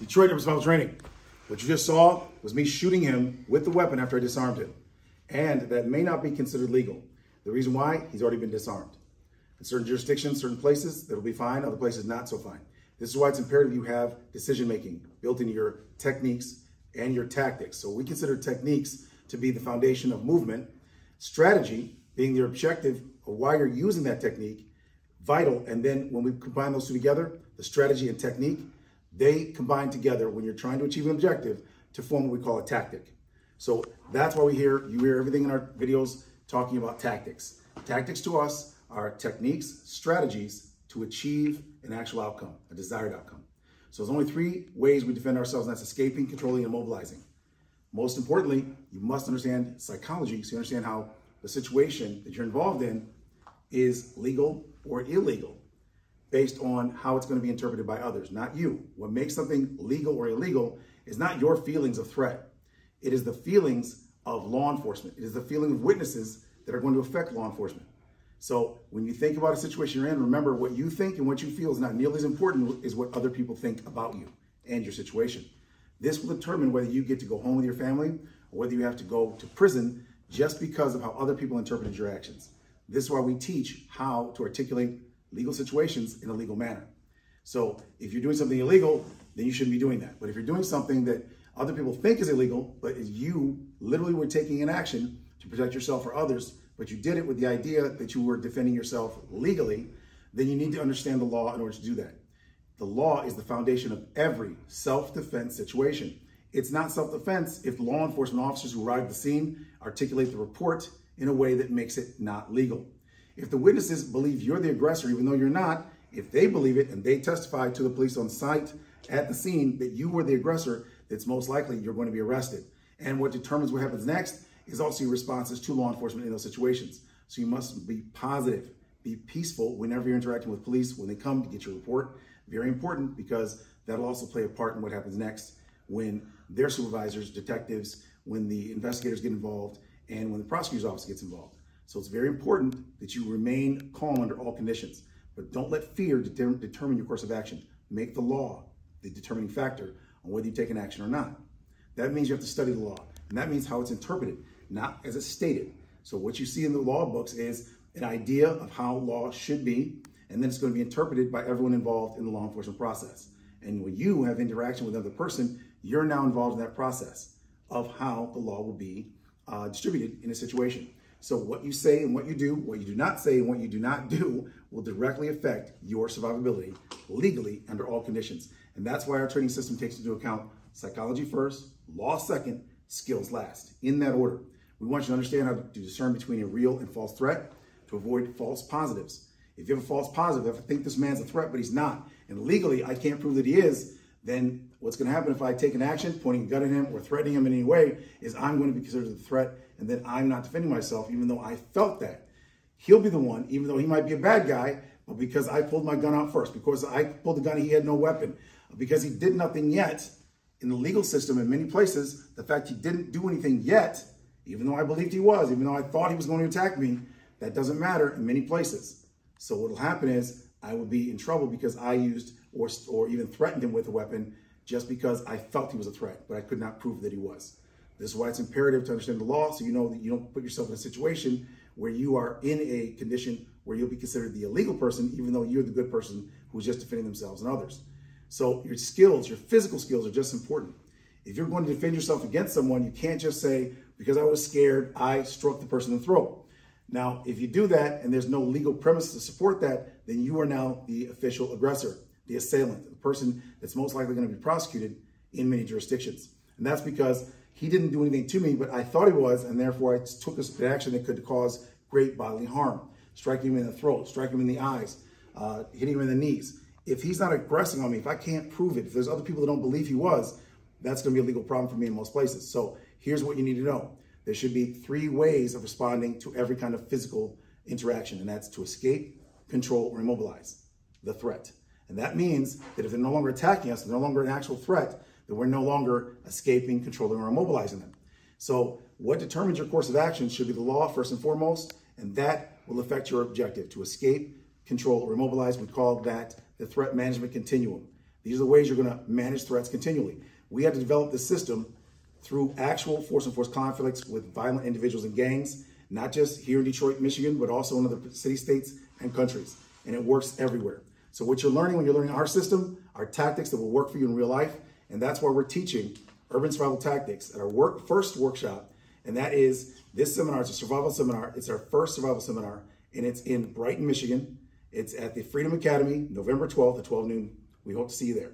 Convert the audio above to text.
Detroit Never Survival Training. What you just saw was me shooting him with the weapon after I disarmed him. And that may not be considered legal. The reason why, he's already been disarmed. In certain jurisdictions, certain places, that'll be fine, other places not so fine. This is why it's imperative you have decision-making built into your techniques and your tactics. So we consider techniques to be the foundation of movement, strategy being the objective of why you're using that technique, vital, and then when we combine those two together, the strategy and technique, they combine together when you're trying to achieve an objective to form what we call a tactic. So that's why you hear everything in our videos talking about tactics. Tactics to us are techniques, strategies to achieve an actual outcome, a desired outcome. So there's only three ways we defend ourselves, and that's escaping, controlling, and immobilizing. Most importantly, you must understand psychology so you understand how the situation that you're involved in is legal or illegal based on how it's going to be interpreted by others, not you. What makes something legal or illegal is not your feelings of threat. It is the feelings of law enforcement. It is the feeling of witnesses that are going to affect law enforcement. So when you think about a situation you're in, remember what you think and what you feel is not nearly as important as what other people think about you and your situation. This will determine whether you get to go home with your family or whether you have to go to prison just because of how other people interpreted your actions. This is why we teach how to articulate legal situations in a legal manner. So if you're doing something illegal, then you shouldn't be doing that. But if you're doing something that other people think is illegal, but you literally were taking an action to protect yourself or others, but you did it with the idea that you were defending yourself legally, then you need to understand the law in order to do that. The law is the foundation of every self-defense situation. It's not self-defense if law enforcement officers who arrive at the scene articulate the report in a way that makes it not legal. If the witnesses believe you're the aggressor, even though you're not, if they believe it and they testify to the police on site at the scene that you were the aggressor, it's most likely you're going to be arrested. And what determines what happens next is also your responses to law enforcement in those situations. So you must be positive, be peaceful whenever you're interacting with police, when they come to get your report. Very important, because that'll also play a part in what happens next when their supervisors, detectives, when the investigators get involved, and when the prosecutor's office gets involved. So it's very important that you remain calm under all conditions, but don't let fear determine your course of action. Make the law the determining factor on whether you take an action or not. That means you have to study the law, and that means how it's interpreted, not as it's stated. So what you see in the law books is an idea of how law should be, and then it's going to be interpreted by everyone involved in the law enforcement process. And when you have interaction with another person, you're now involved in that process of how the law will be distributed in a situation. So what you say and what you do not say and what you do not do will directly affect your survivability legally under all conditions. And that's why our training system takes into account psychology first, law second, skills last, in that order. We want you to understand how to discern between a real and false threat to avoid false positives. If you have a false positive, if I think this man's a threat, but he's not, and legally I can't prove that he is, then what's going to happen if I take an action, pointing a gun at him or threatening him in any way, is I'm going to be considered a threat, and then I'm not defending myself, even though I felt that. He'll be the one, even though he might be a bad guy, but because I pulled my gun out first, because I pulled the gun and he had no weapon, because he did nothing yet. In the legal system in many places, the fact he didn't do anything yet, even though I believed he was, even though I thought he was going to attack me, that doesn't matter in many places. So what will happen is I will be in trouble because I used or even threatened him with a weapon just because I felt he was a threat, but I could not prove that he was. This is why it's imperative to understand the law, so you know that you don't put yourself in a situation where you are in a condition where you'll be considered the illegal person, even though you're the good person who's just defending themselves and others. So your skills, your physical skills are just important. If you're going to defend yourself against someone, you can't just say, because I was scared, I struck the person in the throat. Now, if you do that and there's no legal premise to support that, then you are now the official aggressor, the assailant, the person that's most likely going to be prosecuted in many jurisdictions. And that's because he didn't do anything to me, but I thought he was, and therefore I took an action that could cause great bodily harm, striking him in the throat, striking him in the eyes, hitting him in the knees. If he's not aggressing on me, if I can't prove it, if there's other people that don't believe he was, that's going to be a legal problem for me in most places. So here's what you need to know. There should be three ways of responding to every kind of physical interaction, and that's to escape, control, or immobilize the threat. And that means that if they're no longer attacking us, they're no longer an actual threat, then we're no longer escaping, controlling, or immobilizing them. So what determines your course of action should be the law first and foremost, and that will affect your objective. To escape, control, or immobilize, we call that the threat management continuum. These are the ways you're going to manage threats continually. We had to develop this system through actual force-on-force conflicts with violent individuals and gangs, not just here in Detroit, Michigan, but also in other city, states, and countries. And it works everywhere. So what you're learning when you're learning our system are tactics that will work for you in real life. And that's why we're teaching urban survival tactics at our first workshop. And that is this seminar. It's a survival seminar. It's our first survival seminar. And it's in Brighton, Michigan. It's at the Freedom Academy, November 12th at 12 noon. We hope to see you there.